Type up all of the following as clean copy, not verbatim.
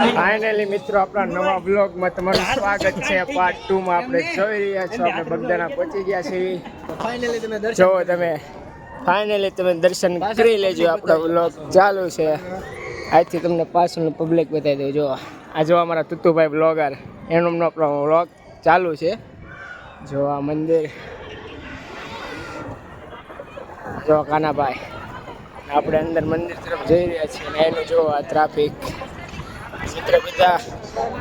Finally મિત્રો આપણા નવા બ્લોગમાં તમારું સ્વાગત છે. પાર્ટ 2 માં આપણે જોઈ રહ્યા છો આપણે બગદાણા પહોંચી ગયા છીએ. ફાઇનલી તમે દર્શન કરી લેજો. આપણો બ્લોગ ચાલુ છે. આજથી તમને પાછળનું પબ્લિક બતાવી દઉં. જો આ જો અમારા તુતુભાઈ બ્લોગર એનો આપણો બ્લોગ ચાલુ છે. જો આ મંદિર, જો કાનાભાઈ આપણે અંદર મંદિર તરફ જઈ રહ્યા છીએ. એનું જો આ ટ્રાફિક. મિત્ર બધા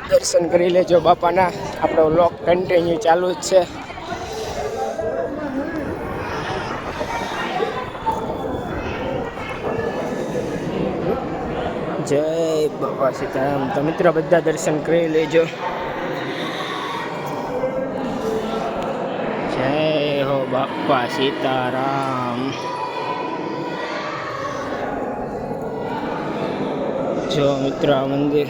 દર્શન કરી લેજો બાપાના. આપણો વ્લોગ કન્ટિન્યુ ચાલુ જ છે. જય બાપા સીતારામ. તો મિત્રો બધા દર્શન કરી લેજો. જય હો બાપા સીતારામ. જો મિત્રો આ મંદિર,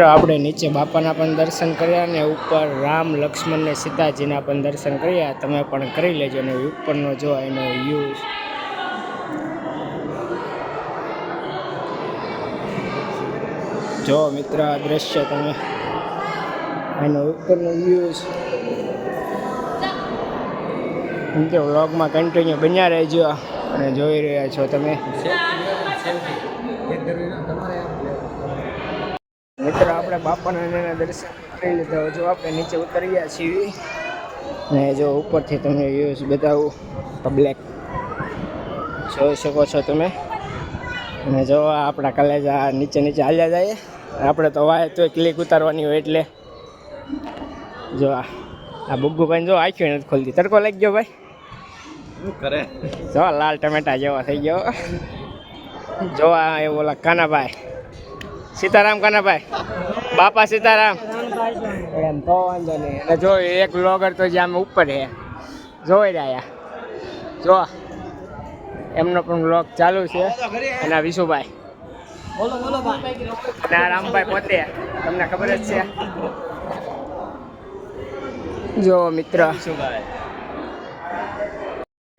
આપણે નીચે બાપાના પણ દર્શન કર્યા ને ઉપર રામ લક્ષ્મણ ને સીતાજીના પણ દર્શન કર્યા. તમે પણ કરી લેજો. ને ઉપરનો જો એનો વ્યૂ, જો મિત્ર આ દ્રશ્ય તમે એનો ઉપરનો વ્યૂ છે. વ્લોગમાં કન્ટિન્યુ બન્યા રહેજો અને જોઈ રહ્યા છો તમે. મિત્રો આપણે બાપાના એના દર્શન કરી લીધા. જો આપણે નીચે ઉતરી ગયા છીએ ને જો ઉપરથી તમને વ્યૂઝ બતાવું. પબ્લિક જોઈ શકો છો તમે. અને જો આપણા કલેજા નીચે નીચે હાલ્યા જાય. આપણે તો વાય તો ક્લિક ઉતારવાની હોય એટલે જો આ બુગ્ગુભાઈ જો આંખ્યો નથી ખોલતી. તડકો લાગી ગયો ભાઈ. શું કરે? જો લાલ ટમેટા જેવા થઈ ગયો. જો આ એ ઓલા કાનાભાઈ, સીતારામ કાનાભાઈ, બાપા સીતારામ. એમ તો વાંધો નહીં. અને જો એક બ્લોગર તો જે આમ ઉપર છે જોઈ રહ્યા. જો એમનો પણ બ્લોગ ચાલુ છે. અને આ વિશુભાઈ અને આ રામભાઈ પોતે તમને ખબર જ છે. જો મિત્ર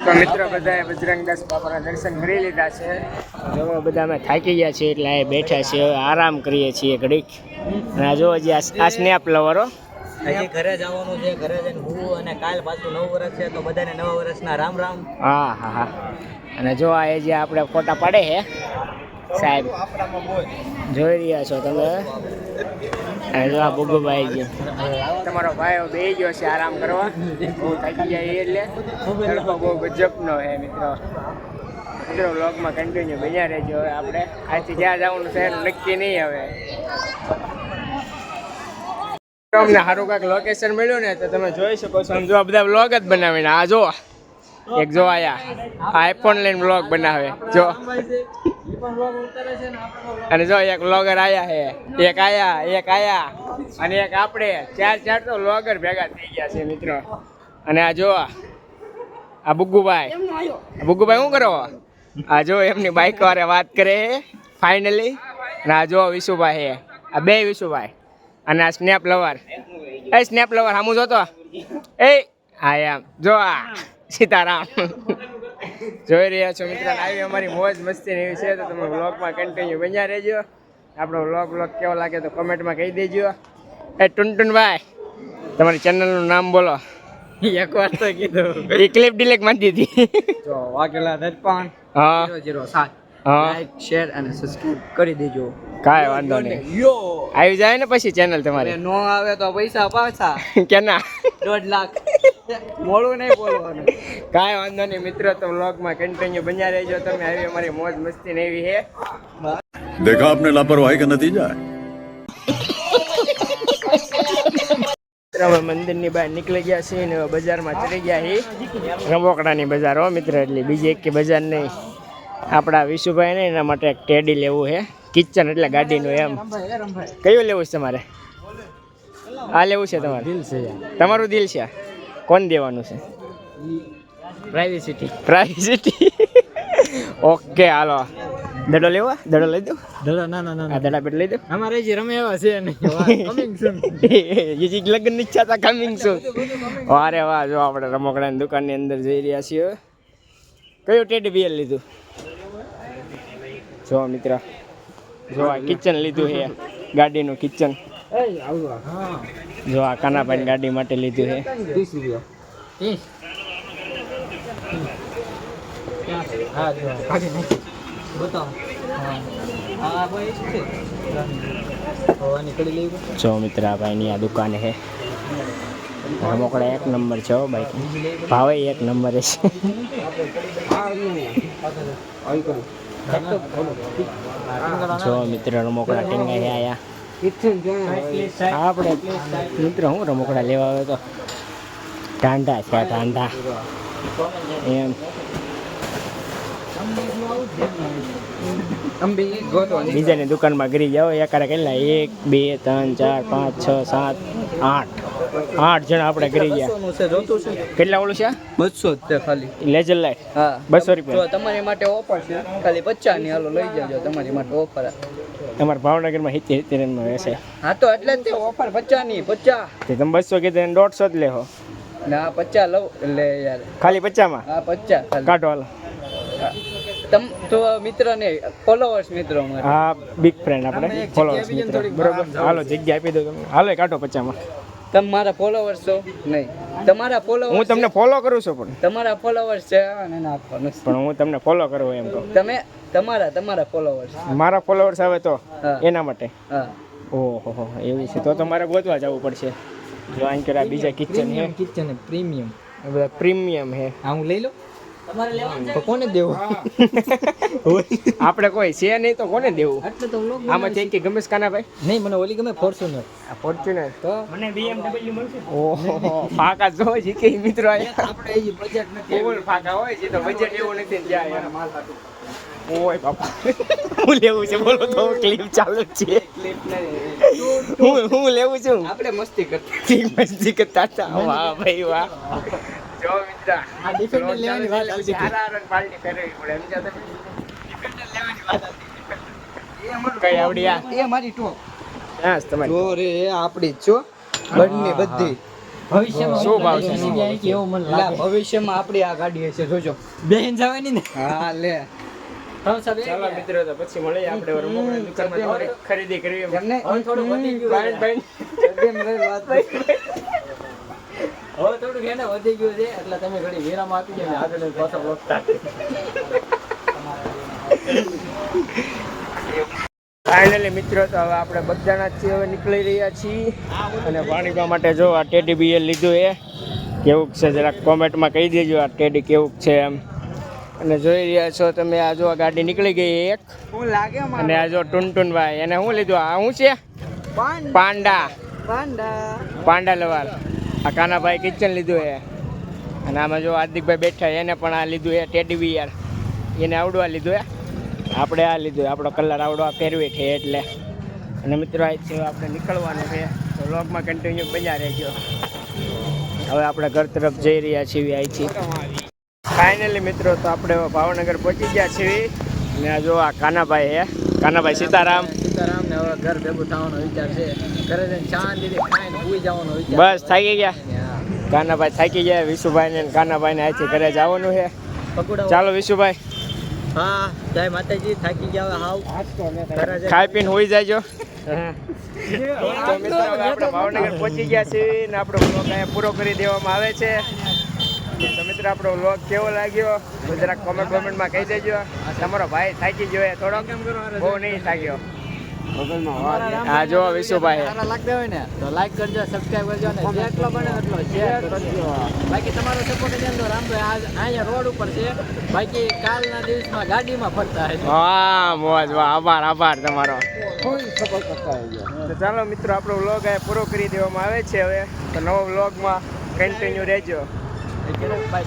તો મિત્રો બધાએ બજરંગદાસ બાપાના દર્શન કરી લીધા છે. જો બધા અમે થાકી ગયા છીએ એટલે આ બેઠા છીએ. હવે આરામ કરીએ છીએ ઘડીક. અને જો હજી આ સ્નેપ લવરો હજી ઘરે જવાનું છે. ઘરે જઈને હું અને કાલ પાછું નવું વર્ષ છે તો બધાને નવા વર્ષના રામ રામ. હા હા હા. અને જો આ જે આપણે ફોટા પાડે છે સાહેબ જોઈ રહ્યા છો તમે. અને જો આ બુગુભાઈ ગયો તમારો ભાઈ બે ગયો છે આરામ કરવા. બહુ થાકી જાય એટલે તડકો બહુ ગજબનો છે મિત્રો. મિત્રો વ્લોગમાં કન્ટિન્યુ બન્યા રહેજો. હવે આપણે આજથી જ્યાં જવાનું છે એનું નક્કી નહીં. હવે અમને સારું કાંઈક લોકેશન મળ્યું ને તો તમે જોઈ શકો છો. આમ જો આ બધા વ્લોગ જ બનાવીને આ જો એક જો આયા આઈફોન લઈને વ્લોગ બનાવે જો. અને જો એક વ્લોગર આયા હે, એક આયા અને એક આપણે ચાર તો વ્લોગર ભેગા થઈ ગયા છે મિત્રો. અને આ જો આ બુગ્ગુભાઈ શું કરો? આ જો એમની બાઈક વાળે વાત કરે ફાઇનલી. અને આ જો વિશુભાઈ હે, આ બે વિશુભાઈ. અને આ સ્નેપ લવર, એ સ્નેપ લવર સામું જોતો એ હા એમ જો આ સીતારામ જોઈ રહ્યા છો મિત્રો. આવી અમારી મોજ મસ્તી એવી છે તો તમે વ્લોગમાં કન્ટિન્યુ બન્યા રહેજો. આપણો વ્લોગ કેવો લાગે તો કમેન્ટમાં કહી દેજો. એ ટુનટુનભાઈ તમારી ચેનલનું નામ બોલો. એક વાર તો કીધું એ ક્લિપ ડિલેટ મારી દીધી. જો વાઘેલા દર્પણ 007 લાઈક શેર અને સબસ્ક્રાઇબ કરી દેજો. કાંઈ વાંધો નહીં. આવી જાય ને પછી ચેનલ તમારી. નો આવે તો પૈસા પાછા કેના 1.5 લાખ. મોડું નહીં બોલવાનું. કાંઈ વાંધો નહીં મિત્રો. તો વ્લોગમાં કન્ટિન્યુ બન્યા રહેજો તમે. આવી અમારી મોજ મસ્તી ને એવી છે. देखा आपने लापरवाही का नतीजा है. મંદિરની બહાર નીકળી ગયા છીએ ને બજારમાં ચડી ગયા છીએ. રમોકડાની બજાર હો મિત્ર. એટલે બીજી એક બજાર નહીં. આપણા વિશુભાઈ ને એના માટે એક ટેડી લેવું છે. કિચન એટલે ગાડીનું એમ. કયું લેવું છે તમારે? આ લેવું છે તમારે? દિલ છે. તમારું દિલ છે. કોણ દેવાનું છે? પ્રાઇવેસિટી. ઓકે હાલો. દડો લેવા? દડો લઈ દઉં? દડા ના દડા પેટ લઈ દઉં. અમારે જે રમે એવા છે નહીં. કમિંગ સૂન. લગ્ન ઈચ્છા હતા કમિંગ સૂન. અરે વાહ. જો આપણે રમકડાની દુકાનની અંદર જઈ રહ્યા છીએ. કયું ટેડી બિયર લીધું? જો મિત્ર જો આ કિચન લીધું છે ગાડીનું કિચન. જો આ કાનાભાઈ ગાડી માટે લીધું છે 30 બતાવો. હા ભાઈ છે આની કડી લેવી. જો મિત્ર આ ભાઈની આ દુકાન છે. રમકડા એક નંબર છે હો બાઈક. ભાવે એક નંબર છે. જો મિત્ર રમકડા ટીંગાઈ છે આયા. આપણે મિત્ર હું રમકડા લેવા આવ્યો તો ટાંડા છે ટાંડા એમ. બીજાની દુકાનમાં ગરી જાઓ એકારે કેટલા 1 2 3 4 5 6 7 8 જણા આપણે ગરી ગયા. જોતું છે કેટલા ઓલું છે 200 જ ખાલી. લેઝર લાઈટ હા 200 રૂપિયા. જો તમારી માટે ઓફર છે ખાલી 50 ની. હાલો લઈ જાજો તમારી માટે ઓફર. તમારા ભાવનગરમાં 70 માં વેચે. હા તો એટલે જ તે ઓફર 50 ની 50. તે તમે 200 કીધું એને 150 જ લેહો. ના 50 લઉં એટલે યાર. ખાલી 50 માં હા 50 ખાલી. કાઢો હાલો. તમ તો મિત્ર ને ફોલોવર્સ મિત્રો અમારે. હા બિગ ફ્રેન્ડ આપણે અમે એક ફોલોઅર્સ જગ્યાએ મિત્ર થોડીક બરોબર. બહાર હાલો જગ્યા આપી દો તમે. હાલો એ કાઢો 50 માં. તમે મારા ફોલોવર્સ છો નહીં. તમારા ફોલોવર્સ હું તમને ફોલો કરું છું પણ તમારા ફોલોવર્સ છે અને ના આપવાનું. પણ હું તમને ફોલો કરું એમ કહું. તમે તમારા ફોલોવર્સ. મારા ફોલોઅર્સ આવે તો હા. એના માટે. હા ઓહો એવું છે તો મારે ગોતવા જવું પડશે. જો અહીં કરા બીજા કિચન છે. કિચન પ્રીમિયમ બધા પ્રીમિયમ છે. હા હું લઈ લઉં. તમારે લેવાનું તો કોને દેવું? આપણે કોઈ છે નહીં તો કોને દેવું? એટલે તો લોક આમાંથી એક ગમે છે કાનાભાઈ? નહીં મને ઓલી ગમે ફોર્ચ્યુનર. આ ફોર્ચ્યુનર તો મને BMW મળશે. ઓહો ફાકા જો છે કે મિત્રો આયા. આપણે એ બજેટ નથી. ફૂલ ફાકા હોય છે તો બજેટ એવું નથી ને જાય યાર. ઓય બાપા હું લેવું છે બોલો તો ક્લિપ ચાલુ જ છે. હું લેવું છું. આપણે મસ્તી કરતા. મસ્તી કરતા હતા. વાહ ભાઈ વાહ. જો મિત્ર આ ડિફેન્ડર લેવાની વાત આવશે. હારા પાર્ટી કરવી પડે સમજ્યા તમે? ડિફેન્ડર લેવાની વાત આવશે. કઈ આવડી આ? એ મારી ટોપ. હા તમારી. જો રે આપડી જ છો બંને બધી. ભવિષ્યમાં શું ભાવ છે? એવું મને લાગે. ભવિષ્યમાં આપણી આ ગાડી હશે જોજો. બેન જવાની ને. હા લે. ચાલો મિત્રો તો પછી મળીએ આપણે રમકડાની દુકાનમાં થોડી ખરીદી કરવી. એમને થોડું વધી ગયું. ભાઈ હવે થોડુંક એને વધી ગયું છે એટલે તમે ઘડી વિરામ આપી દો ને આગળ પાછો બ્લોક સ્ટાર્ટ. ફાઇનલી મિત્રો તો હવે આપણે બધાના જ હવે નીકળી રહ્યા છીએ અને પાણી પીવા માટે જો આ ટેડી બી લીધું એ કેવું છે જરાક કોમેન્ટમાં કહી દેજો આ ટેડી કેવું છે એમ. અને જોઈ રહ્યા છો તમે આ જો આ ગાડી નીકળી ગઈ એક. હું લાગે અને આ જો ટુનટુનભાઈ એને શું લીધું? આ શું છે? પાંડા. પાંડા લવાલ. આ કાનાભાઈ કિચન લીધું એ. અને આમાં જો હાર્દિકભાઈ બેઠા એને પણ આ લીધું એ ટેડી બિયર. એને આવડવા લીધું એ. આપણે આ લીધું આપણો કલર આવડવા ફેરવી છે એટલે. અને મિત્રો આ છે આપણે નીકળવાનું છે તો વ્લોગમાં કન્ટિન્યુ બન્યા રહેજો. હવે આપણે ઘર તરફ જઈ રહ્યા છીએ અહીંથી. ફાઇનલી મિત્રો તો આપણે ભાવનગર પહોંચી ગયા છીએ. અને આ જો આ કાનાભાઈ છે કાનાભાઈ સીતારામ. સીતારામ ને હવે ઘર ભેગું થવાનો વિચાર છે. ઘરે જઈને શાંતિથી ખાઈને સૂઈ જવાનો વિચાર. બસ થાકી ગયા કાનાભાઈ થાકી ગયા. વિશુભાઈ ને કાનાભાઈ ને અહીંથી ઘરે જવાનું છે. પકોડા. ચાલો વિશુભાઈ હા જય માતાજી. થાકી ગયા હાવ. ખાઈ પીને હોઈ જાયજો. તો મિત્રો હવે આપણે ભાવનગર પહોંચી ગયા છીએ ને આપણો વ્લોગ અહીંયા પૂરો કરી દેવામાં આવે છે. તો મિત્રો આપણો વ્લોગ કેવો લાગ્યો જરાક કોમેન્ટમાં કહી દેજો. તમારો ભાઈ થાકી ગયો થોડોક બહુ નહીં થાક્યો. હા જો વિશુભાઈ લાગતા હોય ને તો લાઈક કરજો, સબસ્ક્રાઇબ કરજો ને જેટલો બને એટલો શેર કરજો. બાકી તમારો સપોર્ટ છે તો રામભાઈ અહીંયા રોડ ઉપર છે. બાકી કાલના દિવસમાં ગાડીમાં ફરતા હોય. હા મોજ વાહ આભાર તમારો. ફૂલ સપોર્ટ કરતા હોય. તો ચાલો મિત્રો આપણો વ્લોગ અહીંયા પૂરો કરી દેવામાં આવે છે. હવે તો નવો વ્લોગમાં કન્ટિન્યુ રહેજો. બાય.